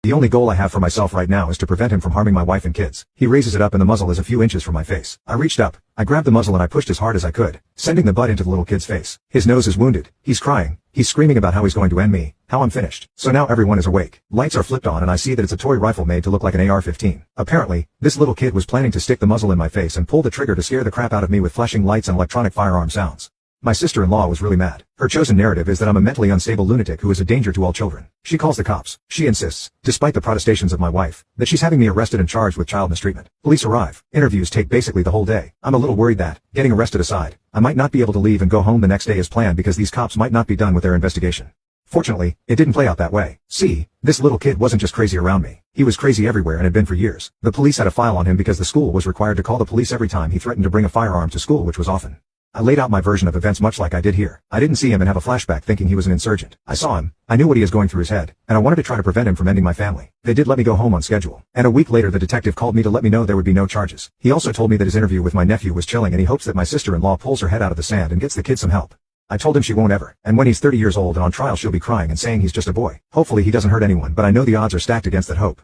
The only goal I have for myself right now is to prevent him from harming my wife and kids. He raises it up and the muzzle is a few inches from my face. I reached up, I grabbed the muzzle and I pushed as hard as I could, sending the butt into the little kid's face. His nose is wounded, he's crying, he's screaming about how he's going to end me, how I'm finished. So now everyone is awake. Lights are flipped on and I see that it's a toy rifle made to look like an AR-15. Apparently, this little kid was planning to stick the muzzle in my face and pull the trigger to scare the crap out of me with flashing lights and electronic firearm sounds. My sister-in-law was really mad. Her chosen narrative is that I'm a mentally unstable lunatic who is a danger to all children. She calls the cops. She insists, despite the protestations of my wife, that she's having me arrested and charged with child mistreatment. Police arrive. Interviews take basically the whole day. I'm a little worried that, getting arrested aside, I might not be able to leave and go home the next day as planned because these cops might not be done with their investigation. Fortunately, it didn't play out that way. See, this little kid wasn't just crazy around me. He was crazy everywhere and had been for years. The police had a file on him because the school was required to call the police every time he threatened to bring a firearm to school, which was often. I laid out my version of events much like I did here. I didn't see him and have a flashback thinking he was an insurgent. I saw him, I knew what he is going through his head, and I wanted to try to prevent him from ending my family. They did let me go home on schedule. And a week later the detective called me to let me know there would be no charges. He also told me that his interview with my nephew was chilling and he hopes that my sister-in-law pulls her head out of the sand and gets the kid some help. I told him she won't ever, and when he's 30 years old and on trial she'll be crying and saying he's just a boy. Hopefully he doesn't hurt anyone, but I know the odds are stacked against that hope.